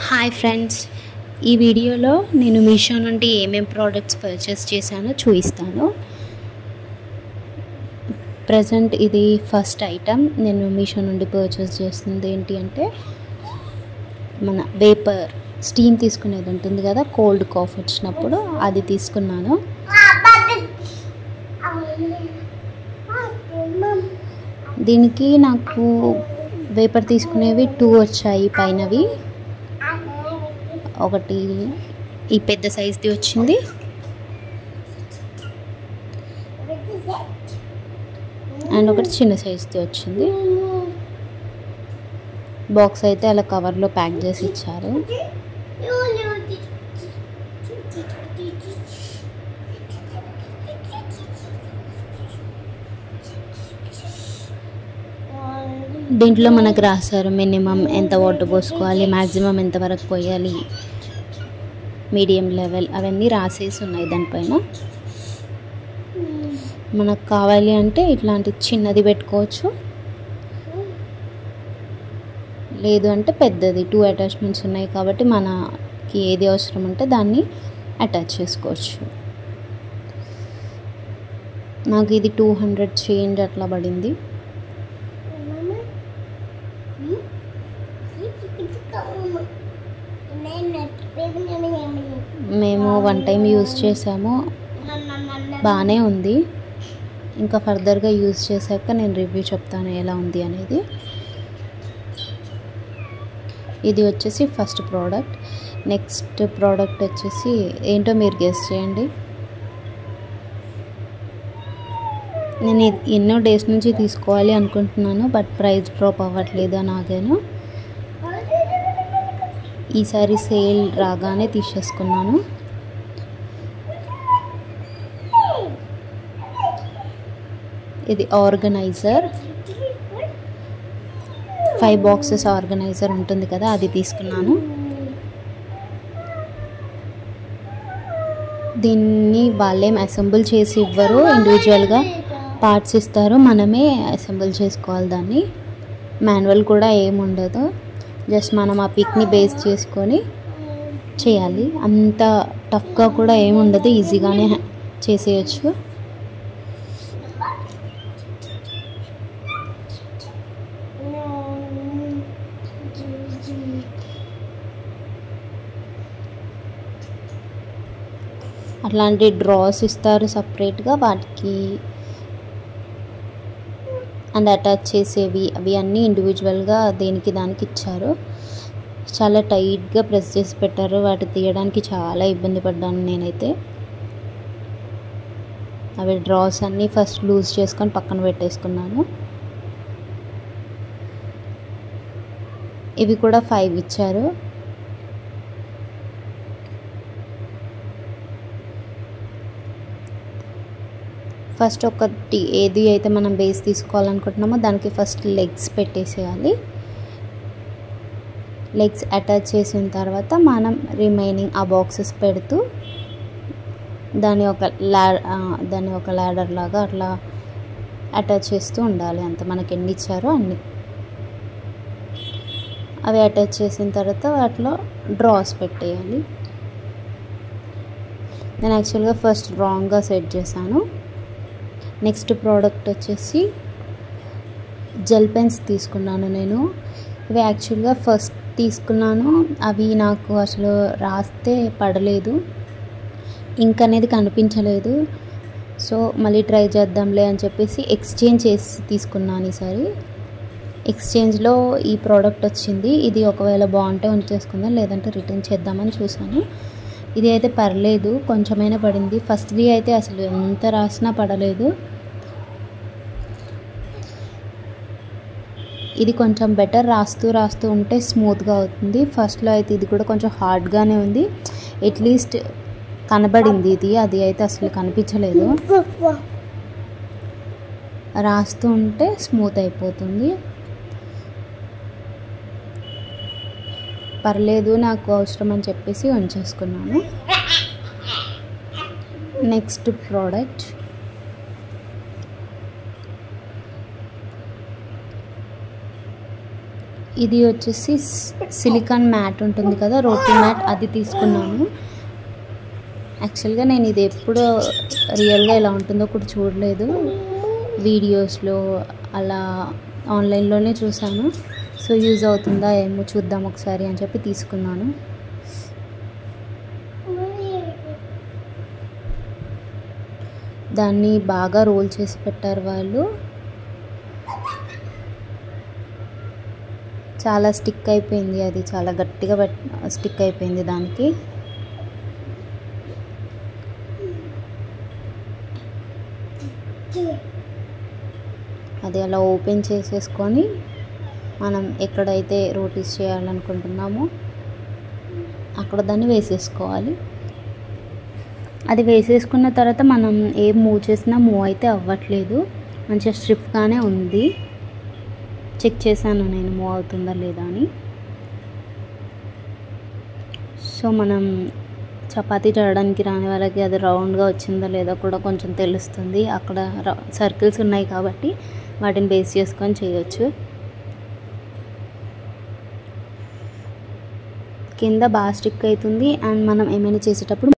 Hi friends, ఈ వీడియోలో నేను మీషో నుండి ఏమేం ప్రోడక్ట్స్ పర్చేస్ చేశానో చూపిస్తాను. ప్రజెంట్ ఇది ఫస్ట్ ఐటమ్ నేను మీషో నుండి పర్చేస్ చేస్తుంది ఏంటి అంటే మన వేపర్ స్టీమ్ తీసుకునేది ఉంటుంది కదా, కోల్డ్ కాఫ్ వచ్చినప్పుడు అది తీసుకున్నాను. దీనికి నాకు వేపర్ తీసుకునేవి 2 వచ్చాయి పైనవి. ఒకటి ఈ పెద్ద సైజ్ది వచ్చింది, అండ్ ఒకటి చిన్న సైజ్ది వచ్చింది. బాక్స్ అయితే అలా కవర్లో ప్యాక్ చేసి ఇచ్చారు. దీంట్లో మనకు రాశారు మినిమం ఎంత వాటర్ పోసుకోవాలి, మ్యాక్సిమం ఎంత వరకు పోయాలి, మీడియం లెవెల్ అవన్నీ రాసేసి ఉన్నాయి దానిపైన. మనకు కావాలి అంటే ఇట్లాంటి చిన్నది పెట్టుకోవచ్చు, లేదు అంటే పెద్దది. 2 అటాచ్మెంట్స్ ఉన్నాయి కాబట్టి మనకి ఏది అవసరం ఉంటే దాన్ని అటాచ్ చేసుకోవచ్చు. నాకు ఇది 200 చేంజ్ అట్లా పడింది. మేము 1 టైం యూజ్ చేసాము, బాగానే ఉంది. ఇంకా ఫర్దర్గా యూజ్ చేశాక నేను రివ్యూ చెప్తాను ఎలా ఉంది అనేది. ఇది వచ్చేసి ఫస్ట్ ప్రోడక్ట్. నెక్స్ట్ ప్రోడక్ట్ వచ్చేసి ఏంటో మీరు గెస్ చేయండి. నేను ఎన్నో డేస్ నుంచి తీసుకోవాలి అనుకుంటున్నాను, బట్ ప్రైస్ డ్రాప్ అవ్వట్లేదు అని ఆగాను. ఈసారి సేల్ రాగానే తీసేసుకున్నాను. ఇది ఆర్గనైజర్, 5 బాక్సెస్ ఆర్గనైజర్ ఉంటుంది కదా, అది తీసుకున్నాను. దీన్ని వాళ్ళేం అసెంబుల్ చేసి ఇవ్వరు, ఇండివిజువల్గా పార్ట్స్ ఇస్తారు, మనమే అసెంబుల్ చేసుకోవాలి. దాన్ని మాన్యువల్ కూడా ఏముండదు, జస్ట్ మనం ఆ పిక్ని బేస్ చేసుకొని చేయాలి. అంత టఫ్గా కూడా ఏముండదు, ఈజీగానే చేసేయచ్చు. అట్లాంటి డ్రాస్ ఇస్తారు సపరేట్గా వాటికి, అండ్ అటాచ్ చేసేవి అవి అన్నీ ఇండివిజువల్గా దేనికి దానికి ఇచ్చారు. చాలా టైట్గా ప్రెస్ చేసి పెట్టారు, వాటి తీయడానికి చాలా ఇబ్బంది పడ్డాను నేనైతే. అవి డ్రాస్ అన్నీ ఫస్ట్ లూజ్ చేసుకొని పక్కన పెట్టేసుకున్నాను. ఇవి కూడా 5 ఇచ్చారు. ఫస్ట్ ఒకటి ఏది అయితే మనం బేస్ తీసుకోవాలనుకుంటున్నామో దానికి ఫస్ట్ లెగ్స్ పెట్టేసేయాలి. లెగ్స్ అటాచ్ చేసిన తర్వాత మనం రిమైనింగ్ ఆ బాక్సెస్ పెడుతూ దాన్ని ఒక ల్యాడర్ లాగా అట్లా అటాచ్ చేస్తూ ఉండాలి. అంత మనకి ఎన్ని ఇచ్చారో అన్ని. అవి అటాచ్ చేసిన తర్వాత వాటిలో డ్రాస్ పెట్టేయాలి. నేను యాక్చువల్గా ఫస్ట్ రాంగ్గా సెట్ చేశాను. నెక్స్ట్ ప్రోడక్ట్ వచ్చేసి జెల్ పెన్స్ తీసుకున్నాను నేను. ఇవి యాక్చువల్గా ఫస్ట్ తీసుకున్నాను, అవి నాకు అసలు రాస్తే పడలేదు, ఇంక్ అనేది కనిపించలేదు. సో మళ్ళీ ట్రై చేద్దాంలే అని చెప్పేసి ఎక్స్చేంజ్ చేసి తీసుకున్నాను. ఈసారి ఎక్స్చేంజ్లో ఈ ప్రోడక్ట్ వచ్చింది. ఇది ఒకవేళ బాగుంటే ఉంచేసుకుందాం, లేదంటే రిటర్న్ చేద్దామని చూసాను. ఇది అయితే పర్లేదు, కొంచెమైనా పడింది. ఫస్ట్ది అయితే అసలు ఎంత రాసినా పడలేదు. ఇది కొంచెం బెటర్, రాస్తూ ఉంటే స్మూత్గా అవుతుంది. ఫస్ట్లో అయితే ఇది కూడా కొంచెం హార్డ్గానే ఉంది. అట్లీస్ట్ కనబడింది ఇది, అది అయితే అసలు కనిపించలేదు. రాస్తూ ఉంటే స్మూత్ అయిపోతుంది. పర్లేదు, నాకు అవసరం అని చెప్పేసి ఉంచేసుకున్నాను. నెక్స్ట్ ప్రోడక్ట్ ఇది వచ్చేసి సిలికాన్ మ్యాట్ ఉంటుంది కదా, రోటీ మ్యాట్, అది తీసుకున్నాను. యాక్చువల్గా నేను ఇది ఎప్పుడు రియల్గా ఎలా ఉంటుందో కూడా చూడలేదు, వీడియోస్లో అలా ఆన్లైన్లోనే చూసాను. సో యూజ్ అవుతుందా ఏమో చూద్దాం ఒకసారి అని చెప్పి తీసుకున్నాను. దాన్ని బాగా రోల్ చేసి పెట్టారు వాళ్ళు. చాలా స్టిక్ అయిపోయింది, అది చాలా గట్టిగా స్టిక్ అయిపోయింది దానికి. అది అలా ఓపెన్ చేసేసుకొని మనం ఎక్కడైతే రోటీస్ చేయాలనుకుంటున్నామో అక్కడ దాన్ని వేసేసుకోవాలి. అది వేసేసుకున్న తర్వాత మనం ఏం మూవ్ చేసినా మూవ్ అయితే అవ్వట్లేదు, మంచిగా స్టిఫ్గానే ఉంది. చెక్ చేశాను నేను మూవ్ అవుతుందా లేదా అని. సో మనం చపాతీ చేయడానికి రాని వాళ్ళకి అది రౌండ్గా వచ్చిందా లేదా కూడా కొంచెం తెలుస్తుంది. అక్కడ సర్కిల్స్ ఉన్నాయి కాబట్టి వాటిని బేస్ చేసుకొని చేయొచ్చు. కింద బాగా స్టిక్ అవుతుంది అండ్ మనం ఏమైనా చేసేటప్పుడు